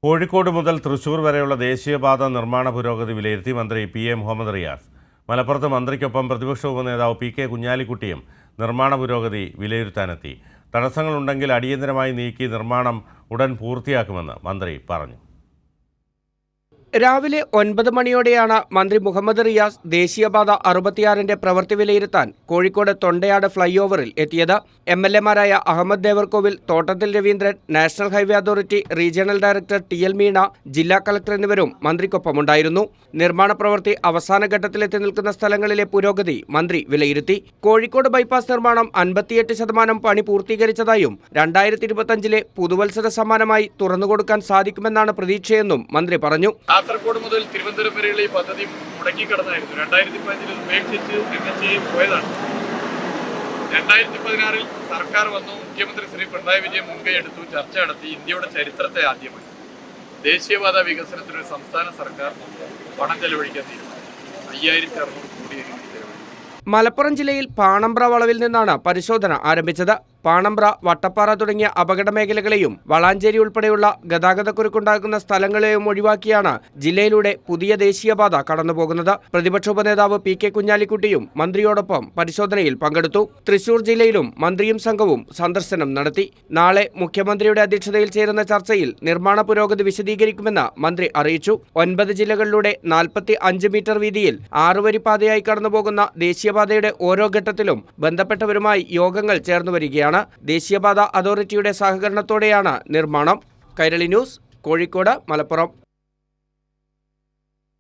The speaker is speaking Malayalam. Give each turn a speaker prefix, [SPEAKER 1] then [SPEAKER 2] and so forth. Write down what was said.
[SPEAKER 1] കോഴിക്കോട് മുതൽ തൃശൂർ വരെയുള്ള ദേശീയപാത നിർമ്മാണ പുരോഗതി വിലയിരുത്തി മന്ത്രി PM മുഹമ്മദ് റിയാസ്. മലപ്പുറത്ത് മന്ത്രിക്കൊപ്പം പ്രതിപക്ഷ ഉപനേതാവ് PK കുഞ്ഞാലിക്കുട്ടിയും നിർമ്മാണ പുരോഗതി വിലയിരുത്താനെത്തി. തടസ്സങ്ങളുണ്ടെങ്കിൽ അടിയന്തരമായി നീക്കി നിർമ്മാണം ഉടൻ പൂർത്തിയാക്കുമെന്ന് മന്ത്രി പറഞ്ഞു.
[SPEAKER 2] രാവിലെ 9 മണിയോടെയാണ് മന്ത്രി മുഹമ്മദ് റിയാസ് ദേശീയപാത 66ന്റെ പ്രവൃത്തി വിലയിരുത്താൻ കോഴിക്കോട് തൊണ്ടയാട് ഫ്ലൈ ഓവറിൽ എത്തിയത്. MLA മാരായ Ahmed Devarkovil, Thottathil Raveendran, national highway authority regional director TL Meena, ജില്ലാ കളക്ടർ എന്നിവരും മന്ത്രിക്കൊപ്പമുണ്ടായിരുന്നു. നിർമ്മാണ പ്രവൃത്തി അവസാന ഘട്ടത്തിലെത്തി നിൽക്കുന്ന സ്ഥലങ്ങളിലെ പുരോഗതി മന്ത്രി വിലയിരുത്തി. കോഴിക്കോട് ബൈപ്പാസ് നിർമ്മാണം 58% പണി പൂർത്തീകരിച്ചതായും 2025-ലെ പുതുവത്സര സമ്മാനമായി തുറന്നുകൊടുക്കാൻ സാധിക്കുമെന്നാണ് പ്രതീക്ഷയെന്നും മന്ത്രി പറഞ്ഞു.
[SPEAKER 3] കാസർഗോഡ് മുതൽ തിരുവനന്തപുരം വരെയുള്ള ഈ പദ്ധതി മുടങ്ങിക്കിടന്നായിരുന്നു. 2015 ഉപേക്ഷിച്ച് NHAI പോയതാണ്. 2016 സർക്കാർ വന്നു. മുഖ്യമന്ത്രി ശ്രീ പിണറായി വിജയൻ മുൻകൈ എടുത്തു, ചർച്ച നടത്തി. ഇന്ത്യയുടെ ചരിത്രത്തെ ആദ്യമായി ദേശീയപാത വികസനത്തിന് സംസ്ഥാന സർക്കാർ പണം ചെലവഴിക്കാൻ തീരുമാനിച്ചു. 5600 കോടി ചെലവഴിച്ചു.
[SPEAKER 2] മലപ്പുറം ജില്ലയിൽ പാണമ്പ്ര വളവിൽ നിന്നാണ് പരിശോധന ആരംഭിച്ചത്. പാണമ്പ്ര, വട്ടപ്പാറ തുടങ്ങിയ അപകട മേഖലകളെയും വളാഞ്ചേരി ഉൾപ്പെടെയുള്ള ഗതാഗതക്കുരുക്കുണ്ടാകുന്ന സ്ഥലങ്ങളെയും ഒഴിവാക്കിയാണ് ജില്ലയിലൂടെ പുതിയ ദേശീയപാത കടന്നുപോകുന്നത്. പ്രതിപക്ഷ ഉപനേതാവ് PK കുഞ്ഞാലിക്കുട്ടിയും മന്ത്രിയോടൊപ്പം പരിശോധനയിൽ പങ്കെടുത്തു. തൃശൂർ ജില്ലയിലും മന്ത്രിയും സംഘവും സന്ദർശനം നടത്തി. നാളെ മുഖ്യമന്ത്രിയുടെ അധ്യക്ഷതയിൽ ചേരുന്ന ചർച്ചയിൽ നിർമ്മാണ പുരോഗതി വിശദീകരിക്കുമെന്ന് മന്ത്രി അറിയിച്ചു. 9 ജില്ലകളിലൂടെ 45 മീറ്റർ വീതിയിൽ 6 വരി പാതയായി കടന്നുപോകുന്ന ദേശീയപാതയുടെ ഓരോ ഘട്ടത്തിലും ബന്ധപ്പെട്ടവരുമായി യോഗങ്ങൾ ചേർന്നു വരികയാണ്. ദേശീയപാത അതോറിറ്റിയുടെ സഹകരണത്തോടെയാണ് നിർമ്മാണം. കൈരളി ന്യൂസ്, കോഴിക്കോട്, മലപ്പുറം.